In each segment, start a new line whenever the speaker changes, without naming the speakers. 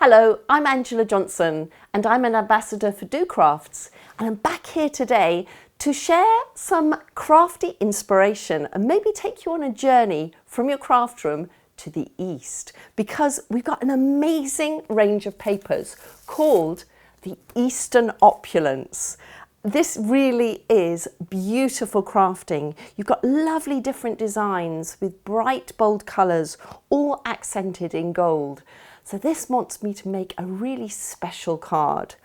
Hello, I'm Angela Johnson and I'm an ambassador for docrafts, and I'm back here today to share some crafty inspiration and maybe take you on a journey from your craft room to the east, because we've got an amazing range of papers called the Eastern Opulence. This really is beautiful crafting. You've got lovely different designs with bright, bold colours, all accented in gold. So this wants me to make a really special card.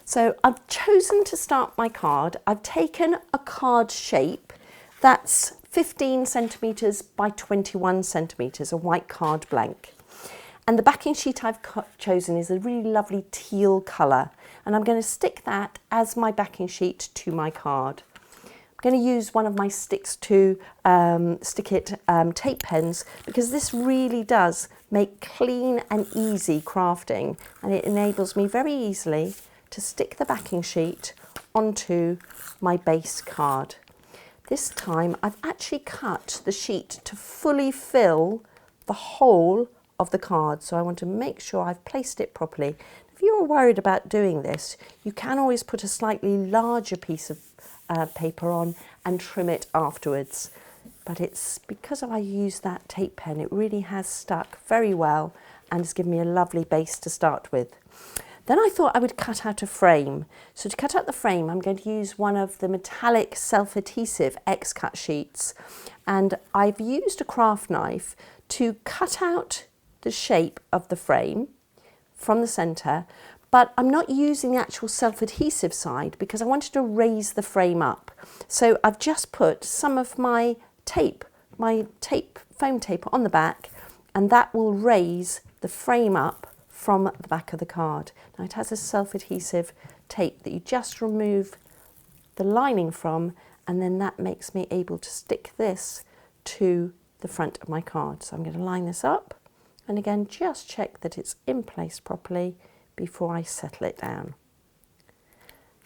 So I've chosen to start my card. I've taken a card shape that's 15 centimetres by 21 centimetres, a white card blank. And the backing sheet I've chosen is a really lovely teal colour. And I'm going to stick that as my backing sheet to my card. I'm going to use one of my sticks to stick it tape pens, because this really does make clean and easy crafting, and it enables me very easily to stick the backing sheet onto my base card. This time I've actually cut the sheet to fully fill the whole of the card, so I want to make sure I've placed it properly. If you're worried about doing this, you can always put a slightly larger piece of paper on and trim it afterwards. But it's because I use that tape pen, it really has stuck very well and has given me a lovely base to start with. Then I thought I would cut out a frame. So to cut out the frame, I'm going to use one of the metallic self-adhesive X-cut sheets. And I've used a craft knife to cut out the shape of the frame from the centre, but I'm not using the actual self-adhesive side because I wanted to raise the frame up. So I've just put some of my foam tape on the back, and that will raise the frame up from the back of the card. Now it has a self-adhesive tape that you just remove the lining from, and then that makes me able to stick this to the front of my card. So I'm going to line this up, and again just check that it's in place properly before I settle it down.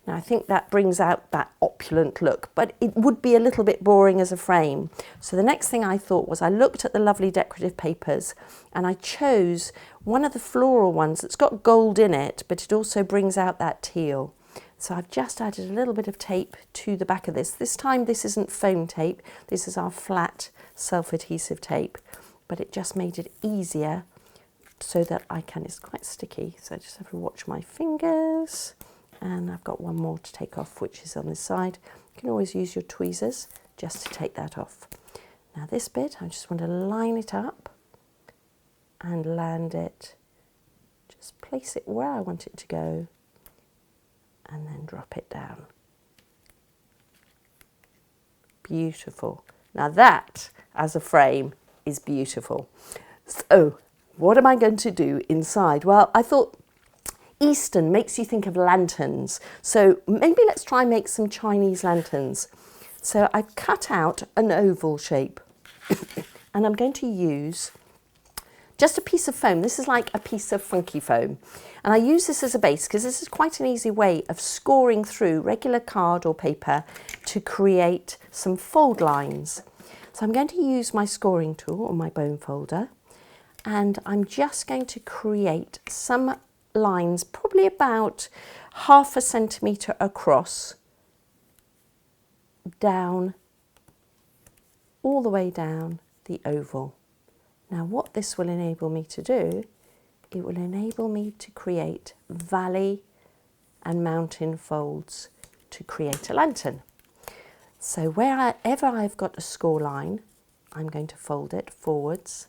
Now I think that brings out that opulent look, but it would be a little bit boring as a frame. So the next thing I thought was I looked at the lovely decorative papers and I chose one of the floral ones that's got gold in it, but it also brings out that teal. So I've just added a little bit of tape to the back of this. This time this isn't foam tape, this is our flat self-adhesive tape, but it just made it easier so that I can, it's quite sticky, so I just have to watch my fingers. And I've got one more to take off, which is on this side. You can always use your tweezers just to take that off. Now this bit, I just want to line it up and land it. Just place it where I want it to go and then drop it down. Beautiful. Now that, as a frame, is beautiful. So, what am I going to do inside? Well, I thought Eastern makes you think of lanterns, so maybe let's try and make some Chinese lanterns. So I've cut out an oval shape and I'm going to use just a piece of foam. This is like a piece of funky foam, and I use this as a base because this is quite an easy way of scoring through regular card or paper to create some fold lines. So I'm going to use my scoring tool or my bone folder, and I'm just going to create some lines, probably about 1/2 centimetre across, down, all the way down the oval. Now what this will enable me to do, it will enable me to create valley and mountain folds to create a lantern. So wherever I've got a score line, I'm going to fold it forwards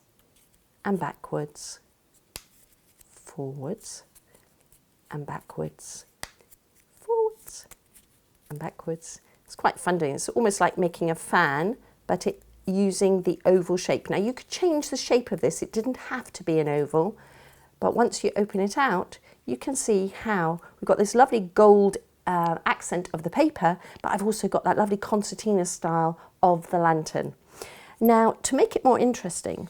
and backwards, forwards and backwards, forwards and backwards. It's quite fun doing it. It's almost like making a fan, but using the oval shape. Now you could change the shape of this. It didn't have to be an oval, but once you open it out, you can see how we've got this lovely gold accent of the paper, but I've also got that lovely concertina style of the lantern. Now, to make it more interesting,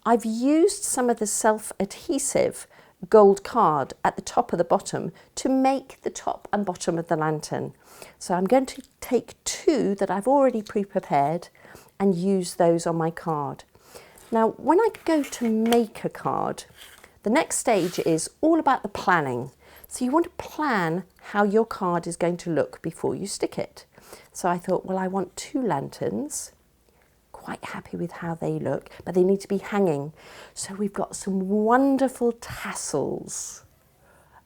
I've used some of the self-adhesive gold card at the top of the bottom to make the top and bottom of the lantern. So I'm going to take 2 that I've already pre-prepared and use those on my card. Now, when I go to make a card, The next stage is all about the planning. So you want to plan how your card is going to look before you stick it. So I thought, well, I want 2 lanterns. Quite happy with how they look, but they need to be hanging. So we've got some wonderful tassels.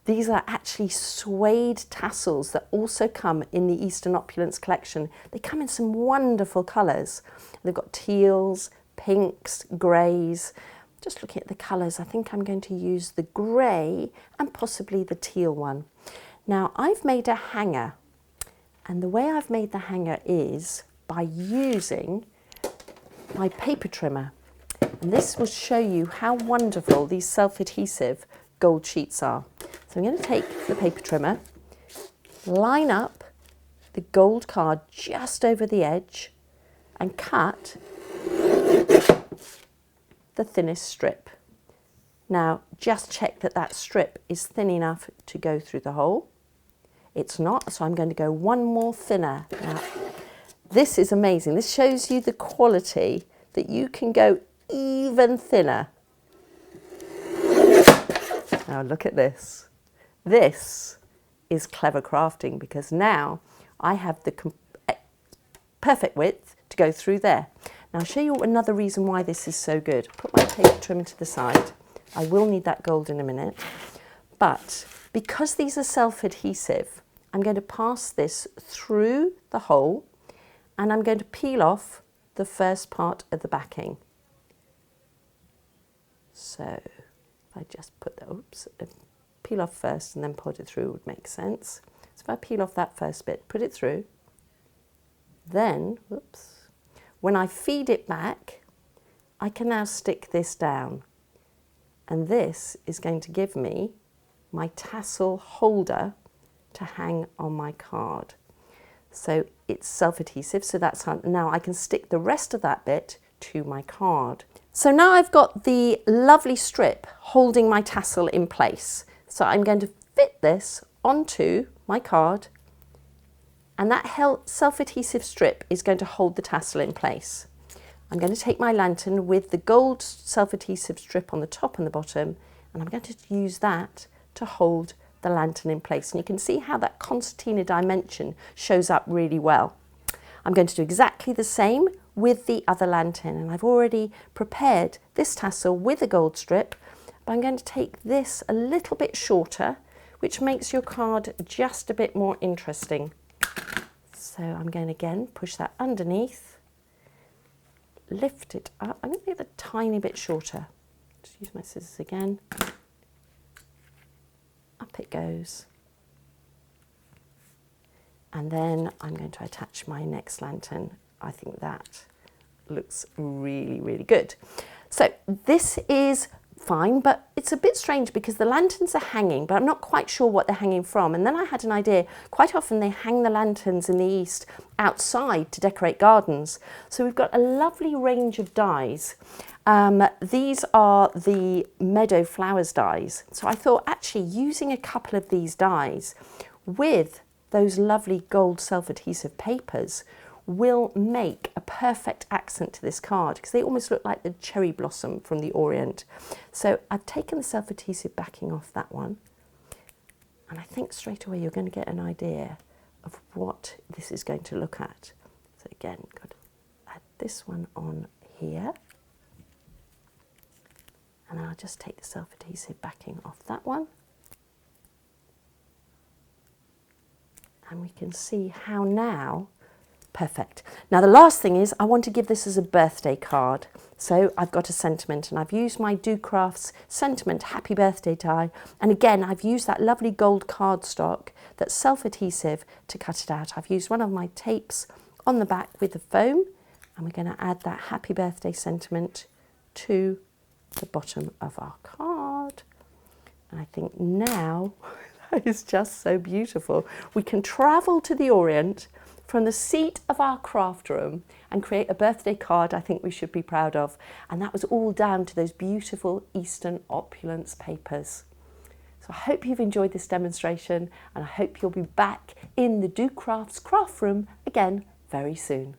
These are actually suede tassels that also come in the Eastern Opulence collection. They come in some wonderful colours. They've got teals, pinks, greys. Just looking at the colours, I think I'm going to use the grey and possibly the teal one. Now I've made a hanger, and the way I've made the hanger is by using my paper trimmer, and this will show you how wonderful these self-adhesive gold sheets are. So I'm going to take the paper trimmer, line up the gold card just over the edge and cut the thinnest strip. Now just check that that strip is thin enough to go through the hole. It's not, so I'm going to go one more thinner. Now, this is amazing. This shows you the quality that you can go even thinner. Now look at this. This is clever crafting, because now I have the perfect width to go through there. Now I'll show you another reason why this is so good. Put my paper trimmer to the side. I will need that gold in a minute. But because these are self-adhesive, I'm going to pass this through the hole, and I'm going to peel off the first part of the backing. So if I just put the, peel off first and then put it through would make sense. So if I peel off that first bit, put it through, then, when I feed it back, I can now stick this down. And this is going to give me my tassel holder to hang on my card. So it's self-adhesive, so that's how now I can stick the rest of that bit to my card. So now I've got the lovely strip holding my tassel in place. So I'm going to fit this onto my card, and that self-adhesive strip is going to hold the tassel in place. I'm going to take my lantern with the gold self-adhesive strip on the top and the bottom, and I'm going to use that to hold the lantern in place. And you can see how that concertina dimension shows up really well. I'm going to do exactly the same with the other lantern, and I've already prepared this tassel with a gold strip, but I'm going to take this a little bit shorter, which makes your card just a bit more interesting. So I'm going to again push that underneath, lift it up. I'm going to make it a tiny bit shorter. Just use my scissors again. Up it goes. And then I'm going to attach my next lantern. I think that looks really, really good. So this is fine, but it's a bit strange because the lanterns are hanging, but I'm not quite sure what they're hanging from. And then I had an idea. Quite often they hang the lanterns in the East outside to decorate gardens. So we've got a lovely range of dies. These are the meadow flowers dies. So I thought actually using a couple of these dies with those lovely gold self-adhesive papers will make a perfect accent to this card, because they almost look like the cherry blossom from the Orient. So I've taken the self-adhesive backing off that one, and I think straight away you're going to get an idea of what this is going to look at. So again, got to add this one on here, and I'll just take the self-adhesive backing off that one. And we can see how now, perfect. Now the last thing is I want to give this as a birthday card. So I've got a sentiment, and I've used my docrafts sentiment happy birthday die. And again, I've used that lovely gold cardstock that's self-adhesive to cut it out. I've used one of my tapes on the back with the foam, and we're going to add that happy birthday sentiment to the bottom of our card. And I think now that is just so beautiful. We can travel to the Orient from the seat of our craft room and create a birthday card I think we should be proud of. And that was all down to those beautiful Eastern Opulence papers. So I hope you've enjoyed this demonstration, and I hope you'll be back in the docrafts craft room again very soon.